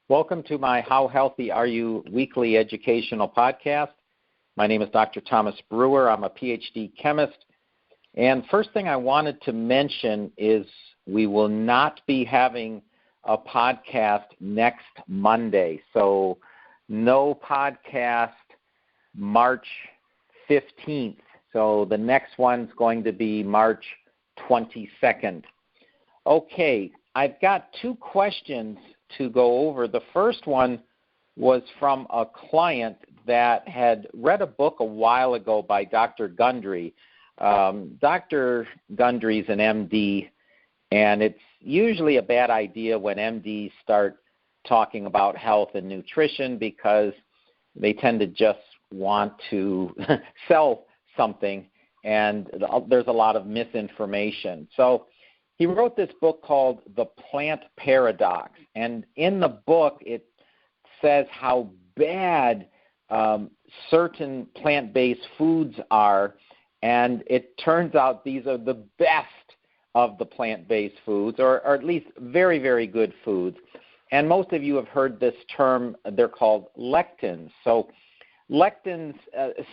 Welcome to my How Healthy Are You weekly educational podcast. My name is Dr. Thomas Brewer. I'm a PhD chemist. And first thing I wanted to mention is we will not be having a podcast next Monday. So no podcast March 15th. So the next one's going to be March 22nd. Okay, I've got two questions to go over. The first one was from a client that had read a book a while ago by Dr. Gundry. Dr. Gundry's an MD, and it's usually a bad idea when MDs start talking about health and nutrition because they tend to just want to sell something, and there's a lot of misinformation. So he wrote this book called The Plant Paradox, and in the book it says how bad certain plant-based foods are, and it turns out these are the best of the plant-based foods, or at least very, very good foods. And most of you have heard this term. They're called lectins. So lectins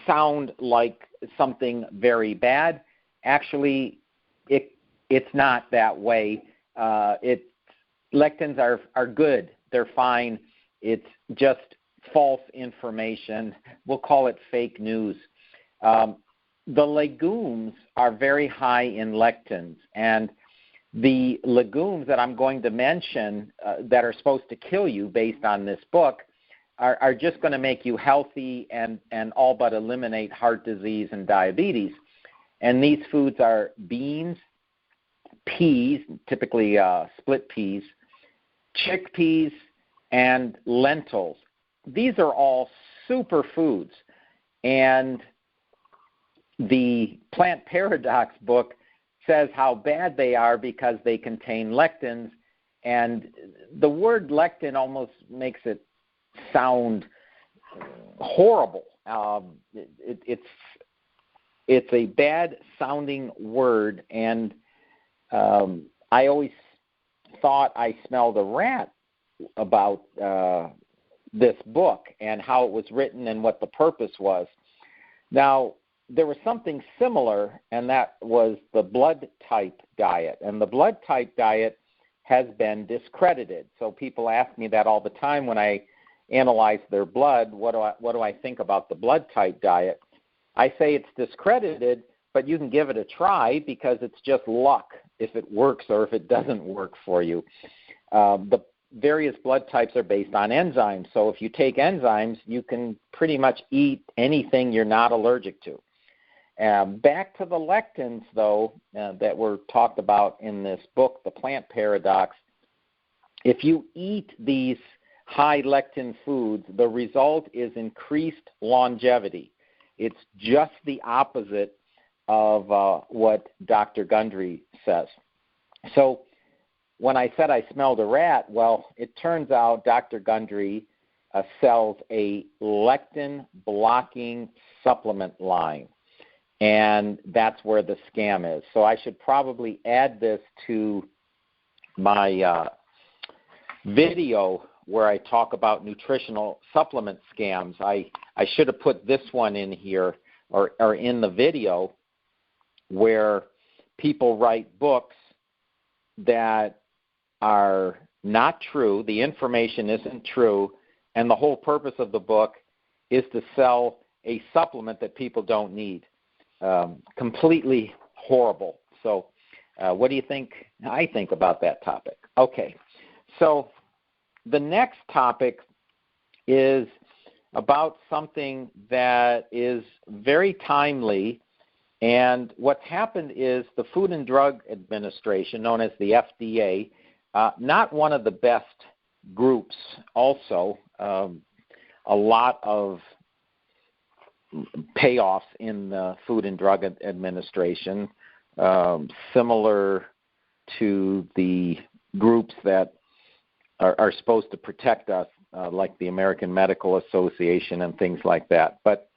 sound like something very bad. Actually, it's not that way. Lectins are good. They're fine. It's just false information. We'll call it fake news. The legumes are very high in lectins, and the legumes that I'm going to mention that are supposed to kill you based on this book are just going to make you healthy and all but eliminate heart disease and diabetes. And these foods are beans, peas, typically split peas, chickpeas, and lentils. These are all superfoods, and the Plant Paradox book says how bad they are because they contain lectins, and the word lectin almost makes it sound horrible. It's a bad-sounding word, and I always thought I smelled a rat about this book and how it was written and what the purpose was. Now, there was something similar, and that was the blood type diet. And the blood type diet has been discredited. So people ask me that all the time when I analyze their blood. What do I think about the blood type diet? I say it's discredited, but you can give it a try because it's just luck if it works or if it doesn't work for you. The various blood types are based on enzymes. So if you take enzymes, you can pretty much eat anything you're not allergic to. Back to the lectins, though, that were talked about in this book, The Plant Paradox. If you eat these high lectin foods, the result is increased longevity. It's just the opposite of what Dr. Gundry says. So when I said I smelled a rat, well, it turns out Dr. Gundry sells a lectin-blocking supplement line. And that's where the scam is. So I should probably add this to my video where I talk about nutritional supplement scams. I should have put this one in here or in the video where people write books that are not true, the information isn't true, and the whole purpose of the book is to sell a supplement that people don't need. Completely horrible. So what do you think I think about that topic? Okay, so the next topic is about something that is very timely, and what's happened is the Food and Drug Administration, known as the FDA, not one of the best groups also, a lot of payoffs in the Food and Drug Administration, similar to the groups that are supposed to protect us, like the American Medical Association and things like that. But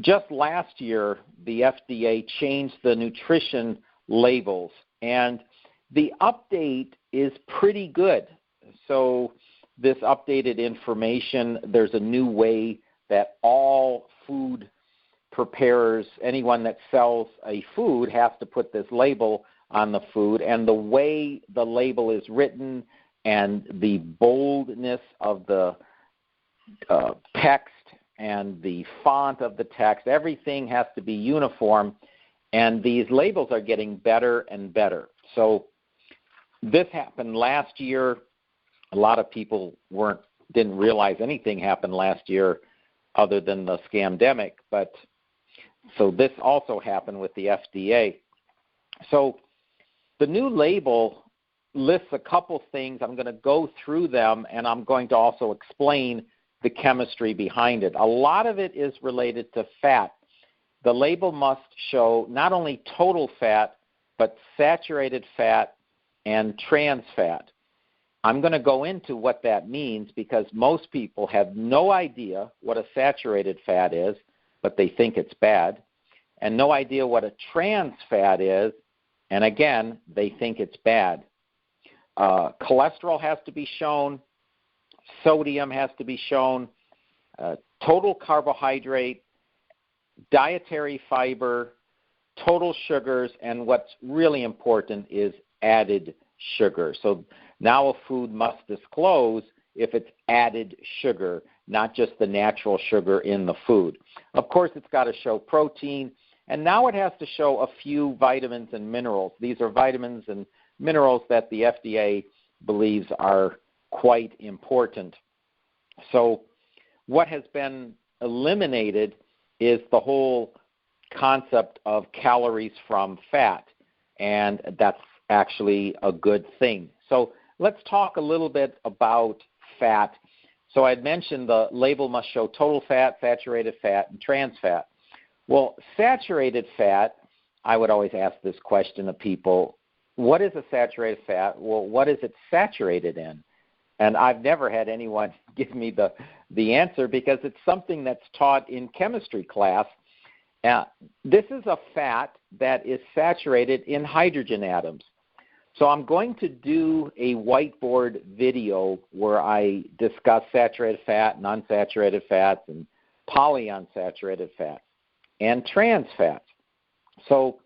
just last year, the FDA changed the nutrition labels, and the update is pretty good. so this updated information, there's a new way that all food preparers, anyone that sells a food, has to put this label on the food. And the way the label is written and the boldness of the text and the font of the text, everything has to be uniform. And these labels are getting better and better. So this happened last year. A lot of people didn't realize anything happened last year other than the scamdemic. But so this also happened with the FDA. So the new label lists a couple things. I'm going to go through them, and I'm going to also explain the chemistry behind it. A lot of it is related to fat. The label must show not only total fat, but saturated fat and trans fat. I'm going to go into what that means because most people have no idea what a saturated fat is, but they think it's bad, and no idea what a trans fat is, and again, they think it's bad. Cholesterol has to be shown, sodium has to be shown, total carbohydrate, dietary fiber, total sugars, and what's really important is added sugar. So now a food must disclose if it's added sugar, not just the natural sugar in the food. Of course, it's got to show protein, and now it has to show a few vitamins and minerals. These are vitamins and minerals that the FDA believes are quite important. So what has been eliminated is the whole concept of calories from fat, and that's actually a good thing. So let's talk a little bit about fat. So I'd mentioned the label must show total fat, saturated fat, and trans fat. Well, saturated fat, I would always ask this question of people, what is a saturated fat? Well, what is it saturated in? And I've never had anyone give me the answer because it's something that's taught in chemistry class. This is a fat that is saturated in hydrogen atoms. So I'm going to do a whiteboard video where I discuss saturated fat and unsaturated fats and polyunsaturated fats and trans fats. So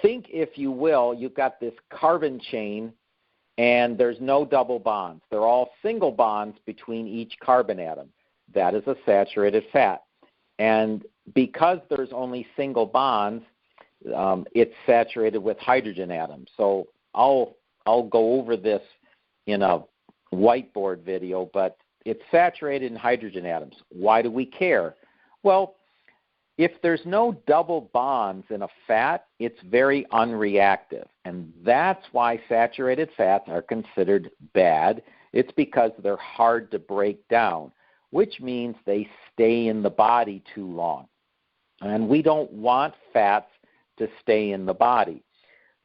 think, if you will, you've got this carbon chain and there's no double bonds. They're all single bonds between each carbon atom. That is a saturated fat. And because there's only single bonds, it's saturated with hydrogen atoms. So I'll go over this in a whiteboard video, but it's saturated in hydrogen atoms. Why do we care? Well, if there's no double bonds in a fat, it's very unreactive. And that's why saturated fats are considered bad. It's because they're hard to break down, which means they stay in the body too long. And we don't want fats to stay in the body.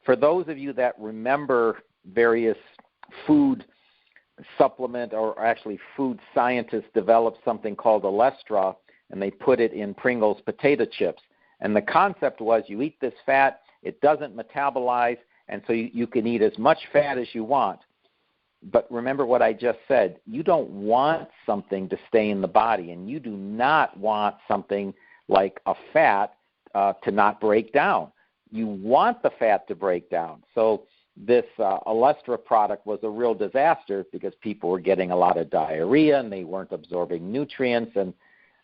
For those of you that remember various food supplement, or actually food scientists developed something called Olestra, and they put it in Pringles potato chips. And the concept was you eat this fat, it doesn't metabolize, and so you can eat as much fat as you want. But remember what I just said. You don't want something to stay in the body, and you do not want something like a fat to not break down. You want the fat to break down. So this Olestra product was a real disaster because people were getting a lot of diarrhea and they weren't absorbing nutrients. And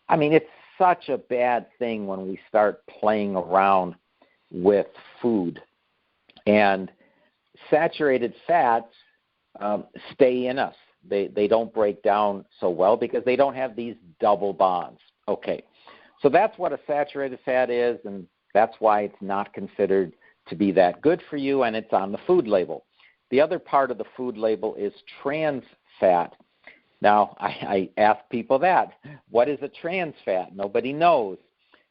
I mean, it's such a bad thing when we start playing around with food. And saturated fats stay in us. They don't break down so well because they don't have these double bonds. Okay, so that's what a saturated fat is, and that's why it's not considered to be that good for you, and it's on the food label. The other part of the food label is trans fat. Now, I ask people that. What is a trans fat? Nobody knows.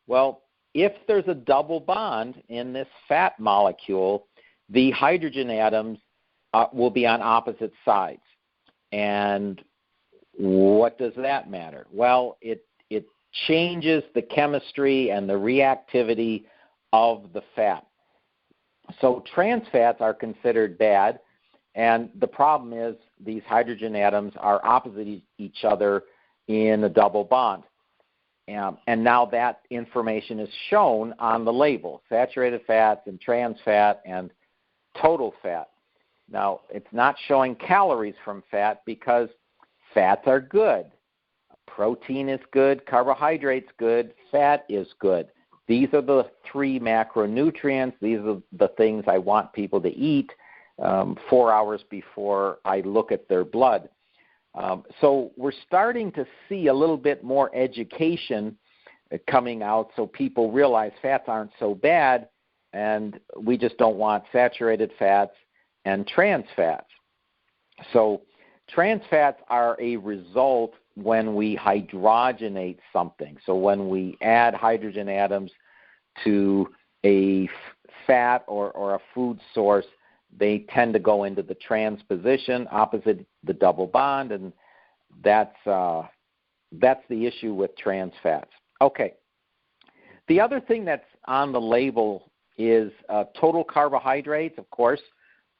Well, if there's a double bond in this fat molecule, the hydrogen atoms will be on opposite sides. And what does that matter? Well, it changes the chemistry and the reactivity of the fat. So trans fats are considered bad, And the problem is these hydrogen atoms are opposite each other in a double bond. And now that information is shown on the label, saturated fats and trans fat and total fat. Now, it's not showing calories from fat because fats are good. Protein is good, carbohydrates good, fat is good. These are the 3 macronutrients. These are the things I want people to eat 4 hours before I look at their blood. So we're starting to see a little bit more education coming out so people realize fats aren't so bad, and we just don't want saturated fats and trans fats. So trans fats are a result when we hydrogenate something. So when we add hydrogen atoms to a fat or a food source, they tend to go into the trans position opposite the double bond, and that's the issue with trans fats. Okay. The other thing that's on the label is total carbohydrates. Of course,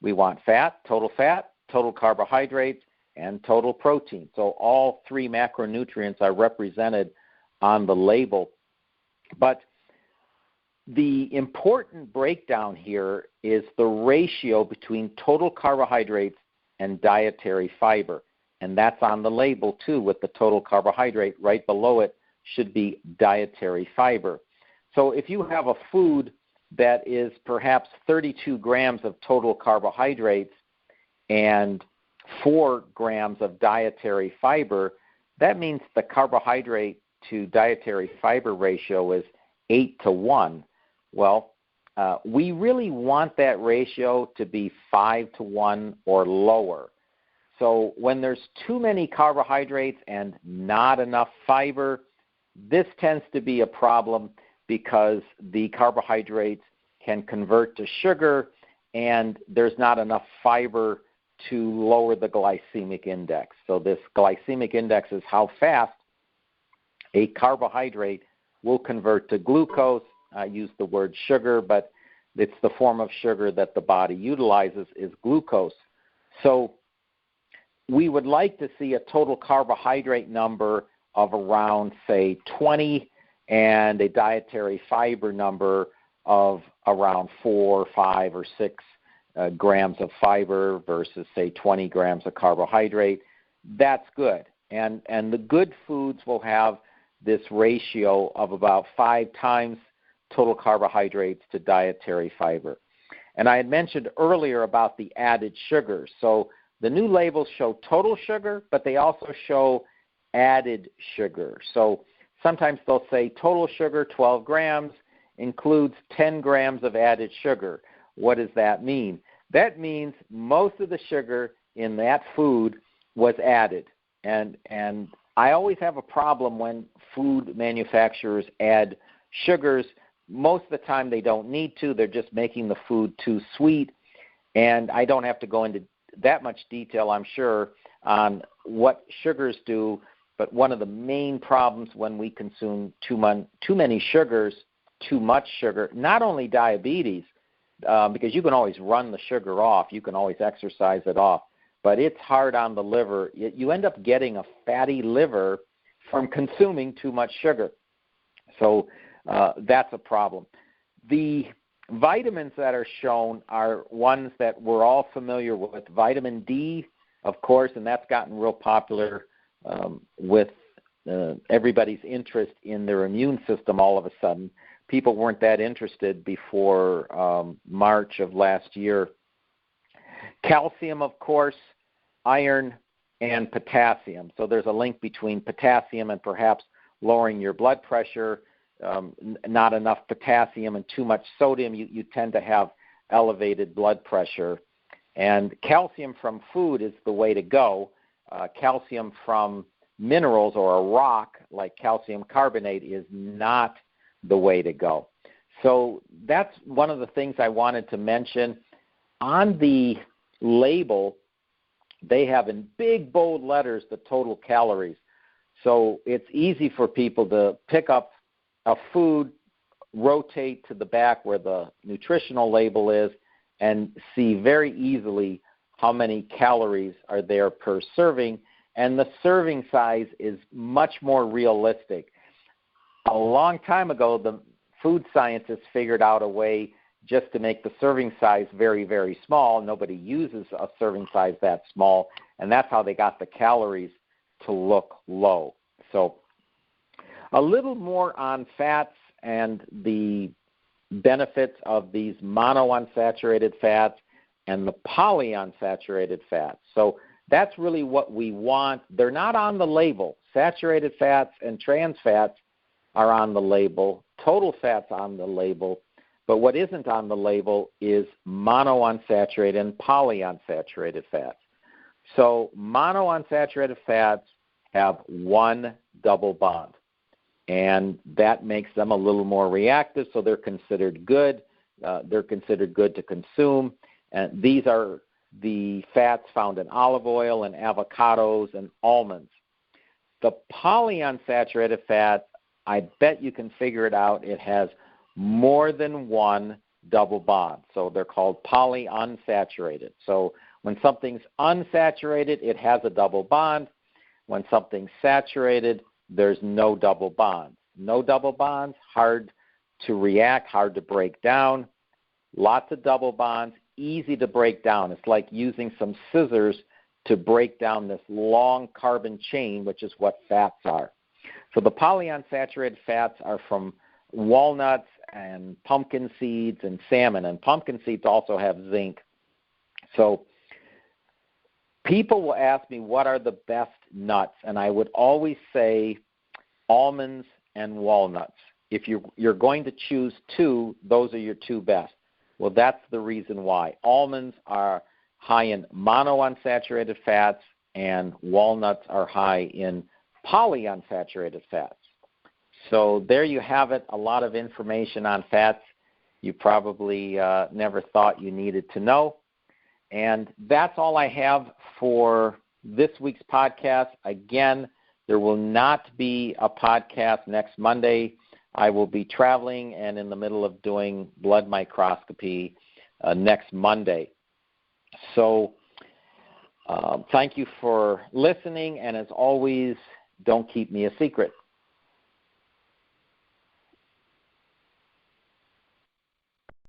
we want fat, total carbohydrates, and total protein. So all 3 macronutrients are represented on the label. But the important breakdown here is the ratio between total carbohydrates and dietary fiber. And that's on the label, too, with the total carbohydrate. Right below it should be dietary fiber. So if you have a food that is perhaps 32 grams of total carbohydrates and 4 grams of dietary fiber, that means the carbohydrate to dietary fiber ratio is 8-1. Well, we really want that ratio to be 5-1 or lower. So when there's too many carbohydrates and not enough fiber, this tends to be a problem because the carbohydrates can convert to sugar and there's not enough fiber to lower the glycemic index. So this glycemic index is how fast a carbohydrate will convert to glucose. I use the word sugar, but it's the form of sugar that the body utilizes is glucose. So we would like to see a total carbohydrate number of around, say, 20 and a dietary fiber number of around 4, 5, or 6 grams of fiber versus, say, 20 grams of carbohydrate. That's good. And the good foods will have this ratio of about 5 times total carbohydrates to dietary fiber. And I had mentioned earlier about the added sugars. So the new labels show total sugar, but they also show added sugar. So sometimes they'll say total sugar, 12 grams, includes 10 grams of added sugar. What does that mean? That means most of the sugar in that food was added. And I always have a problem when food manufacturers add sugars. Most of the time they don't need to. They're just making the food too sweet. And I don't have to go into that much detail, I'm sure, on what sugars do. But one of the main problems when we consume too many sugars, too much sugar, not only diabetes, because you can always run the sugar off, you can always exercise it off, but it's hard on the liver. You end up getting a fatty liver from consuming too much sugar. So that's a problem. The vitamins that are shown are ones that we're all familiar with. Vitamin D, of course, and that's gotten real popular with everybody's interest in their immune system all of a sudden. People weren't that interested before March of last year. Calcium, of course, iron, and potassium. So there's a link between potassium and perhaps lowering your blood pressure. Not enough potassium and too much sodium, you tend to have elevated blood pressure. And calcium from food is the way to go. Calcium from minerals or a rock like calcium carbonate is not the way to go. So that's one of the things I wanted to mention. On the label, they have in big, bold letters the total calories. So it's easy for people to pick up a food, rotate to the back where the nutritional label is, and see very easily how many calories are there per serving, and the serving size is much more realistic. A long time ago, the food scientists figured out a way just to make the serving size very, very small. Nobody uses a serving size that small, and that's how they got the calories to look low. So a little more on fats and the benefits of these monounsaturated fats and the polyunsaturated fats. So that's really what we want. They're not on the label. Saturated fats and trans fats are on the label, total fats on the label, but what isn't on the label is monounsaturated and polyunsaturated fats. So monounsaturated fats have one double bond, and that makes them a little more reactive, so they're considered good. They're considered good to consume. And these are the fats found in olive oil and avocados and almonds. The polyunsaturated fat, I bet you can figure it out. It has more than one double bond. So they're called polyunsaturated. So when something's unsaturated, it has a double bond. When something's saturated, there's no double bonds. No double bonds, hard to react, hard to break down. Lots of double bonds, easy to break down. It's like using some scissors to break down this long carbon chain, which is what fats are. So the polyunsaturated fats are from walnuts and pumpkin seeds and salmon, and pumpkin seeds also have zinc. So people will ask me what are the best nuts, and I would always say almonds and walnuts. If you're going to choose two, those are your two best. Well, that's the reason why. Almonds are high in monounsaturated fats, and walnuts are high in polyunsaturated fats. So there you have it, a lot of information on fats you probably never thought you needed to know. And that's all I have for this week's podcast. Again, there will not be a podcast next Monday. I will be traveling and in the middle of doing blood microscopy next Monday. So thank you for listening, and as always, don't keep me a secret.